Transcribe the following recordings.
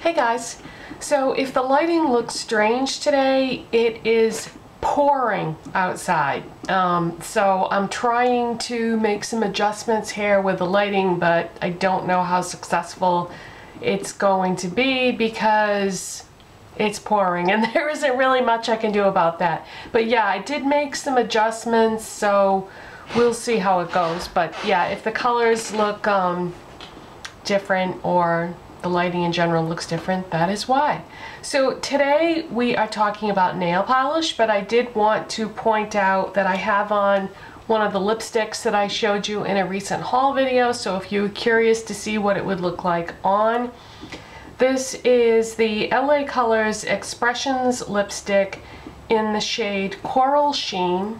Hey guys, so if the lighting looks strange today, it is pouring outside. So I'm trying to make some adjustments here with the lighting, but I don't know how successful it's going to be because it's pouring and there isn't really much I can do about that. But yeah, I did make some adjustments, so we'll see how it goes. But yeah, if the colors look different or the lighting in general looks different, that is why. So today we are talking about nail polish, but I did want to point out that I have on one of the lipsticks that I showed you in a recent haul video, so if you're curious to see what it would look like on. This is the LA Colors Expressions lipstick in the shade Coral Sheen,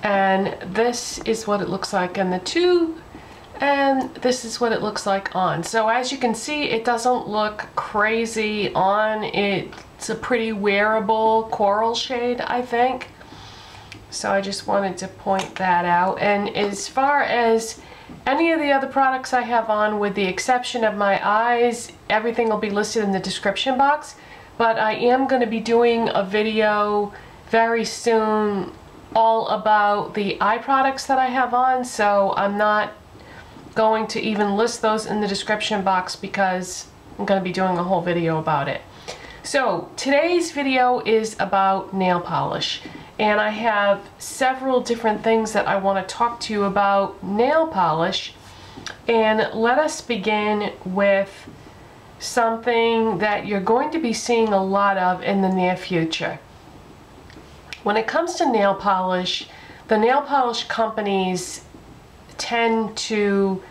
and this is what it looks like in the tube. And this is what it looks like on. So as you can see, it doesn't look crazy on. It's a pretty wearable coral shade, I think. So I just wanted to point that out. And as far as any of the other products I have on, with the exception of my eyes, everything will be listed in the description box. But I am going to be doing a video very soon all about the eye products that I have on. So I'm not going to even list those in the description box because I'm going to be doing a whole video about it. So today's video is about nail polish, and I have several different things that I want to talk to you about nail polish. And let us begin with something that you're going to be seeing a lot of in the near future. When it comes to nail polish, the nail polish companies tend to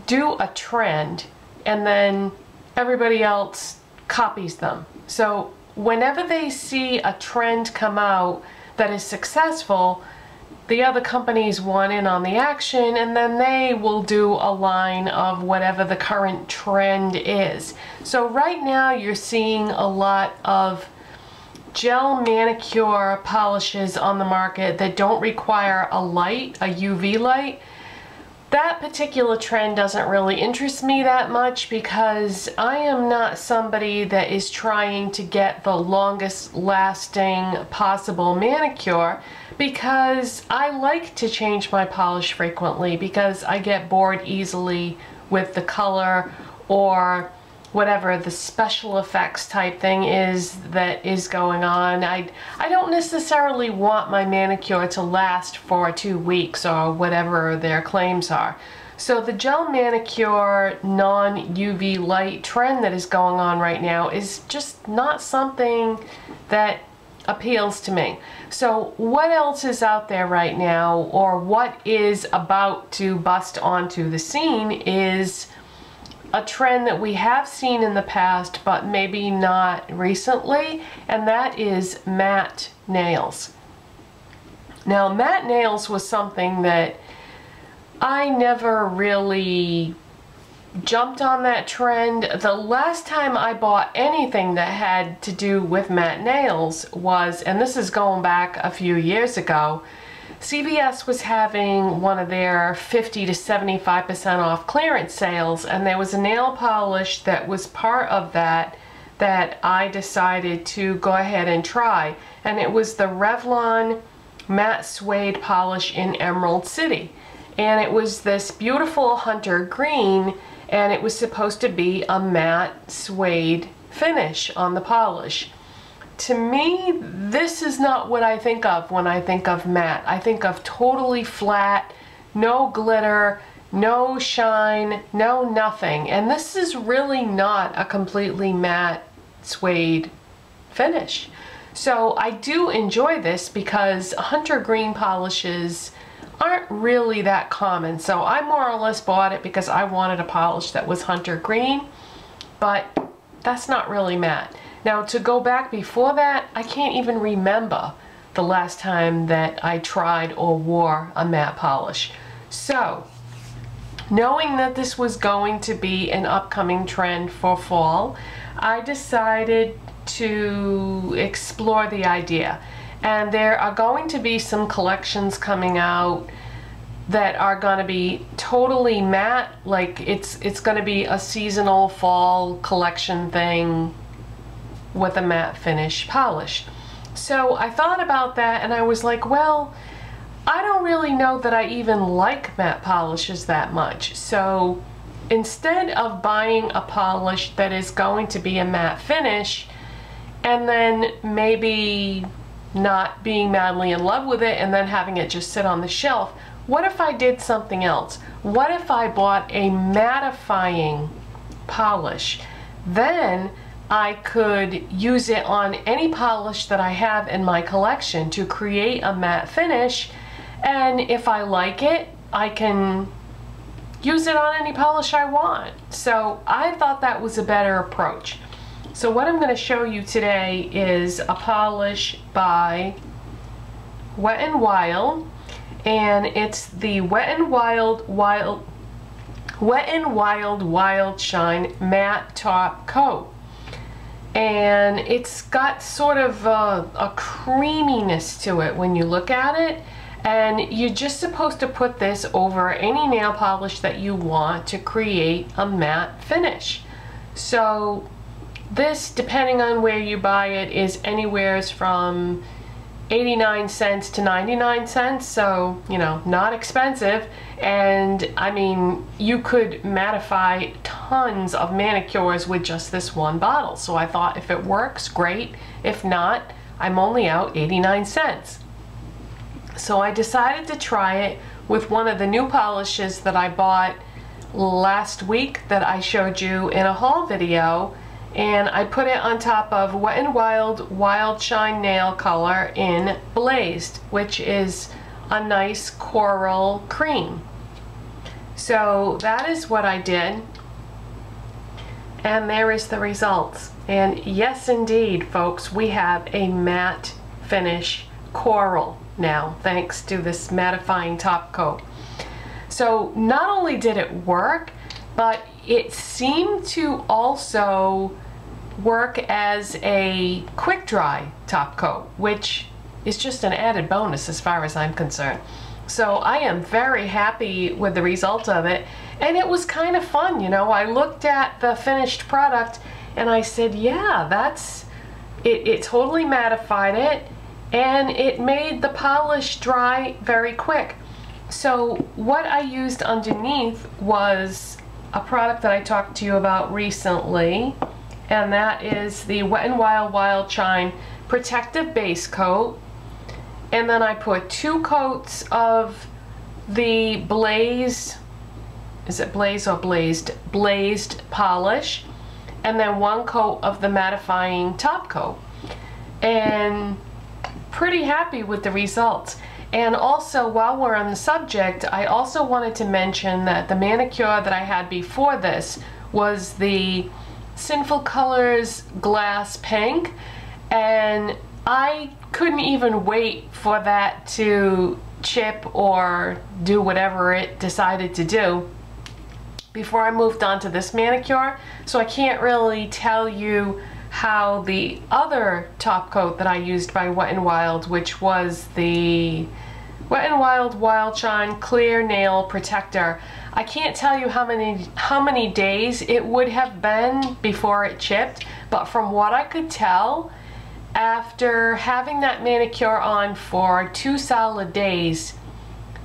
do a trend and then everybody else copies them. So whenever they see a trend come out that is successful, the other companies want in on the action, and then they will do a line of whatever the current trend is. So right now you're seeing a lot of gel manicure polishes on the market that don't require a light, a UV light. That particular trend doesn't really interest me that much because I am not somebody that is trying to get the longest lasting possible manicure, because I like to change my polish frequently because I get bored easily with the color or whatever the special effects type thing is that is going on. I don't necessarily want my manicure to last for 2 weeks or whatever their claims are. So the gel manicure non-UV light trend that is going on right now is just not something that appeals to me. So what else is out there right now, or what is about to bust onto the scene, is a trend that we have seen in the past but maybe not recently, and that is matte nails. Now, matte nails was something that I never really jumped on that trend. The last time I bought anything that had to do with matte nails was, and this is going back a few years ago, CVS was having one of their 50 to 75% off clearance sales, and there was a nail polish that was part of that I decided to go ahead and try, and it was the Revlon Matte Suede Polish in Emerald City. And it was this beautiful hunter green, and it was supposed to be a matte suede finish on the polish. To me, this is not what I think of when I think of matte. I think of totally flat, no glitter, no shine, no nothing. And this is really not a completely matte suede finish. So I do enjoy this because hunter green polishes aren't really that common. So I more or less bought it because I wanted a polish that was hunter green, but that's not really matte. Now, to go back before that, I can't even remember the last time that I tried or wore a matte polish. So, knowing that this was going to be an upcoming trend for fall, I decided to explore the idea. And there are going to be some collections coming out that are gonna be totally matte, like it's gonna be a seasonal fall collection thing with a matte finish polish. So I thought about that and I was like, well, I don't really know that I even like matte polishes that much. So instead of buying a polish that is going to be a matte finish and then maybe not being madly in love with it and then having it just sit on the shelf, what if I did something else? What if I bought a mattifying polish? Then I could use it on any polish that I have in my collection to create a matte finish, and if I like it, I can use it on any polish I want. So I thought that was a better approach. So what I'm going to show you today is a polish by Wet n Wild, and it's the Wet n Wild Wild Shine Matte Top Coat. And it's got sort of a creaminess to it when you look at it, and you're just supposed to put this over any nail polish that you want to create a matte finish. So this, depending on where you buy it, is anywhere from 89 cents to 99 cents, so you know, not expensive. And I mean, you could mattify tons of manicures with just this one bottle. So I thought, if it works, great. If not, I'm only out 89 cents. So I decided to try it with one of the new polishes that I bought last week that I showed you in a haul video, and I put it on top of Wet n Wild Wild Shine Nail Color in Blazed, which is a nice coral cream. So that is what I did, and there is the results. And yes, indeed, folks, we have a matte finish coral now, thanks to this mattifying top coat. So not only did it work, but it seemed to also work as a quick dry top coat, which is just an added bonus as far as I'm concerned. So I am very happy with the result of it, and it was kind of fun, you know. I looked at the finished product and I said, yeah, that's it. It totally mattified it, and it made the polish dry very quick. So what I used underneath was a product that I talked to you about recently, and that is the Wet n Wild Wild Shine Protective Base Coat. And then I put 2 coats of the Blaze, is it Blaze or Blazed? Blazed polish, and then 1 coat of the mattifying top coat. And pretty happy with the results. And also, while we're on the subject, I also wanted to mention that the manicure that I had before this was the Sinful Colors Glass Pink, and I couldn't even wait for that to chip or do whatever it decided to do before I moved on to this manicure. So I can't really tell you how the other top coat that I used by Wet n Wild, which was the Wet n Wild Wild Shine Clear Nail Protector, I can't tell you how many days it would have been before it chipped, but from what I could tell, after having that manicure on for 2 solid days,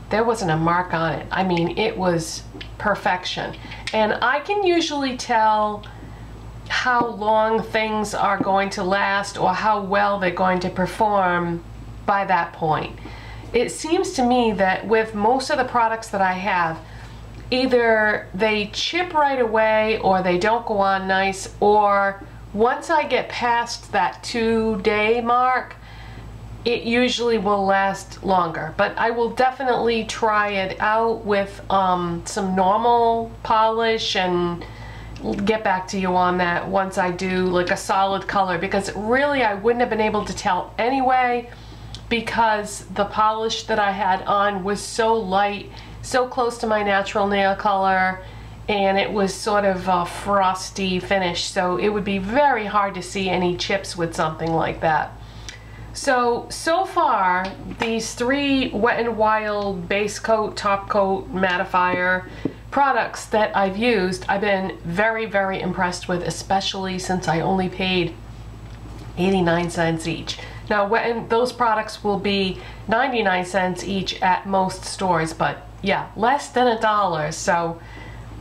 there wasn't a mark on it. I mean, it was perfection. And I can usually tell how long things are going to last or how well they're going to perform by that point. It seems to me that with most of the products that I have, either they chip right away or they don't go on nice, or once I get past that 2-day mark, it usually will last longer. But I will definitely try it out with some normal polish and get back to you on that once I do like a solid color, because really I wouldn't have been able to tell anyway, because the polish that I had on was so light, so close to my natural nail color, and it was sort of a frosty finish, so it would be very hard to see any chips with something like that. So far, these three Wet n Wild base coat, top coat, mattifier products that I've used, I've been very, very impressed with, especially since I only paid 89 cents each. Now, those products will be 99 cents each at most stores, but yeah, less than $1. So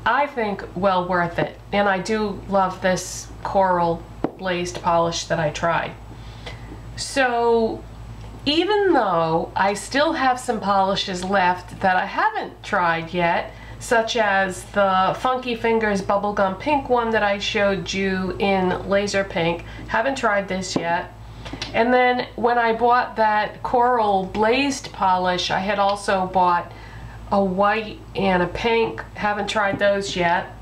I think well worth it. And I do love this coral glazed polish that I tried. So even though I still have some polishes left that I haven't tried yet, such as the Funky Fingers Bubblegum Pink one that I showed you in Laser Pink, haven't tried this yet. And then when I bought that coral blazed polish, I had also bought a white and a pink, haven't tried those yet.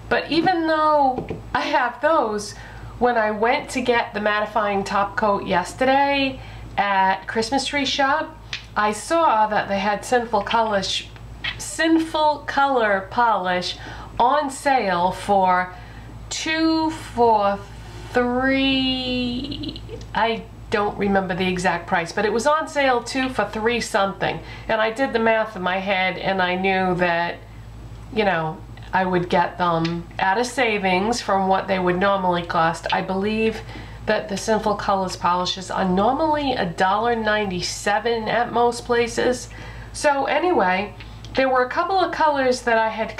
But even though I have those, when I went to get the mattifying top coat yesterday at Christmas Tree Shop, I saw that they had Sinful Color polish on sale for 2 for $3. I don't remember the exact price, but it was on sale 2 for $3 something. And I did the math in my head and I knew that, you know, I would get them at a savings from what they would normally cost. I believe that the Sinful Colors polishes are normally $1.97 at most places. So anyway, there were a couple of colors that I had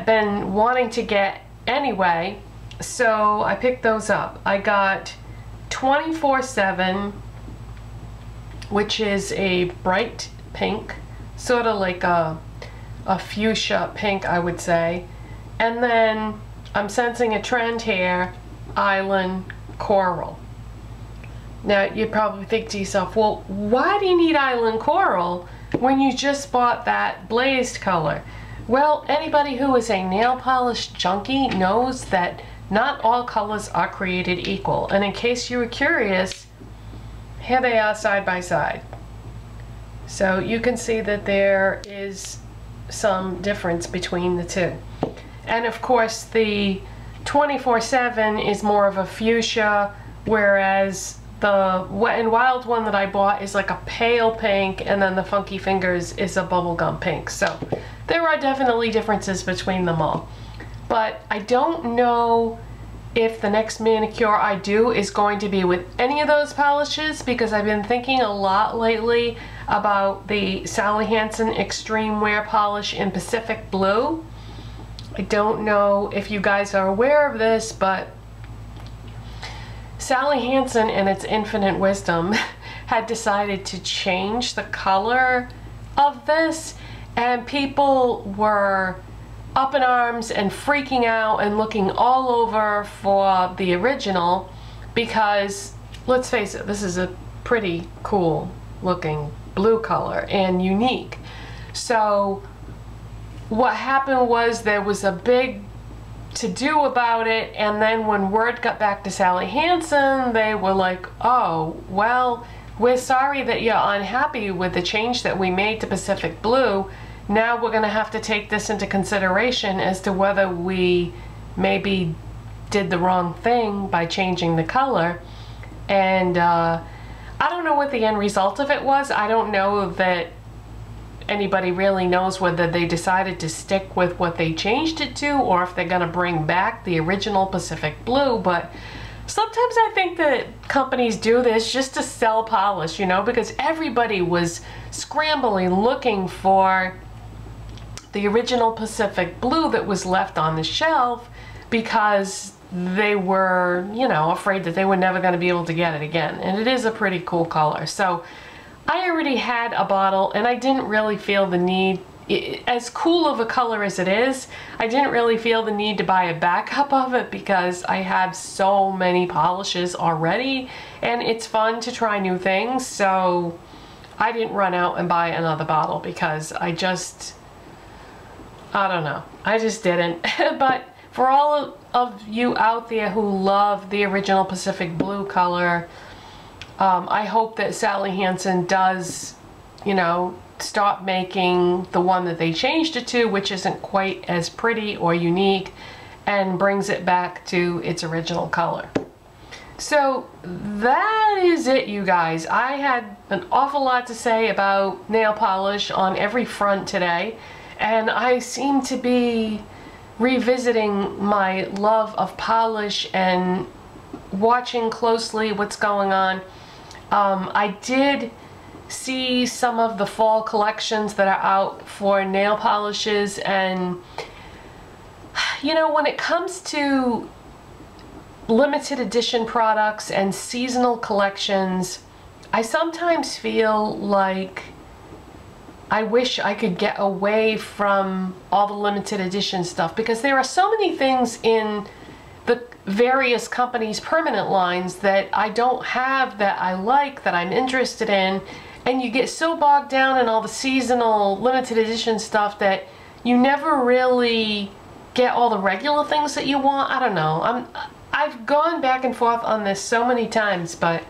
been wanting to get anyway, so I picked those up. I got 24/7, which is a bright pink, sort of like a fuchsia pink, I would say. And then I'm sensing a trend here, Island Coral. Now you'd probably think to yourself, well, why do you need Island Coral when you just bought that blazed color? Well, anybody who is a nail polish junkie knows that not all colors are created equal. And in case you were curious, here they are side by side. So you can see that there is some difference between the two. And of course the 24/7 is more of a fuchsia, whereas the Wet n Wild one that I bought is like a pale pink, and then the Funky Fingers is a bubblegum pink. So there are definitely differences between them all. But I don't know if the next manicure I do is going to be with any of those polishes, because I've been thinking a lot lately about the Sally Hansen Extreme Wear polish in Pacific Blue. I don't know if you guys are aware of this, but Sally Hansen, in its infinite wisdom, had decided to change the color of this, and people were up in arms and freaking out and looking all over for the original, because let's face it, this is a pretty cool looking blue color and unique. So what happened was there was a big to-do about it, and then when word got back to Sally Hansen, they were like, oh, well, we're sorry that you're unhappy with the change that we made to Pacific Blue. Now we're going to have to take this into consideration as to whether we maybe did the wrong thing by changing the color. And I don't know what the end result of it was. I don't know that anybody really knows whether they decided to stick with what they changed it to, or if they're going to bring back the original Pacific Blue. But sometimes I think that companies do this just to sell polish, you know, because everybody was scrambling looking for the original Pacific Blue that was left on the shelf, because they were, you know, afraid that they were never going to be able to get it again. And it is a pretty cool color. So I already had a bottle, and I didn't really feel the need, as cool of a color as it is, I didn't really feel the need to buy a backup of it, because I have so many polishes already, and it's fun to try new things. So I didn't run out and buy another bottle, because I don't know, I just didn't. But for all of you out there who love the original Pacific Blue color, I hope that Sally Hansen does, you know, stop making the one that they changed it to, which isn't quite as pretty or unique, and brings it back to its original color. So that is it, you guys. I had an awful lot to say about nail polish on every front today, and I seem to be revisiting my love of polish and watching closely what's going on. I did see some of the fall collections that are out for nail polishes, and you know, when it comes to limited edition products and seasonal collections, I sometimes feel like I wish I could get away from all the limited edition stuff, because there are so many things in the various companies' permanent lines that I don't have, that I like, that I'm interested in, and you get so bogged down in all the seasonal limited edition stuff that you never really get all the regular things that you want. I don't know. I've gone back and forth on this so many times, but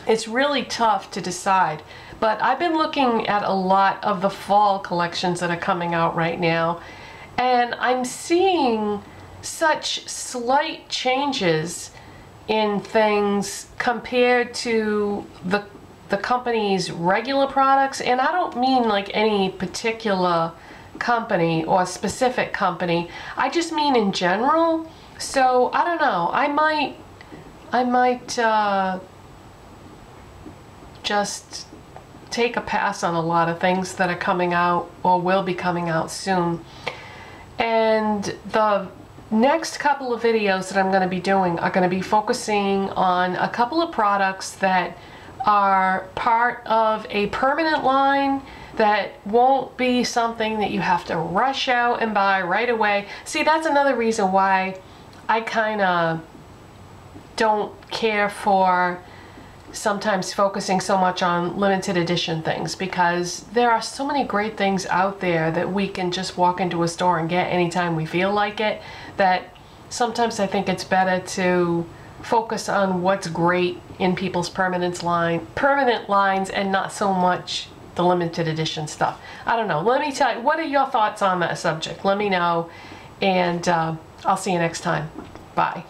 it's really tough to decide. But I've been looking at a lot of the fall collections that are coming out right now, and I'm seeing such slight changes in things compared to the company's regular products. And I don't mean like any particular company or specific company, I just mean in general. So I don't know, I might just take a pass on a lot of things that are coming out or will be coming out soon. And the next couple of videos that I'm going to be doing are going to be focusing on a couple of products that are part of a permanent line that won't be something that you have to rush out and buy right away. See, that's another reason why I kind of don't care for sometimes focusing so much on limited edition things, because there are so many great things out there that we can just walk into a store and get anytime we feel like it, that sometimes I think it's better to focus on what's great in people's permanent lines and not so much the limited edition stuff. I don't know. Let me tell you, what are your thoughts on that subject? Let me know, and I'll see you next time. Bye.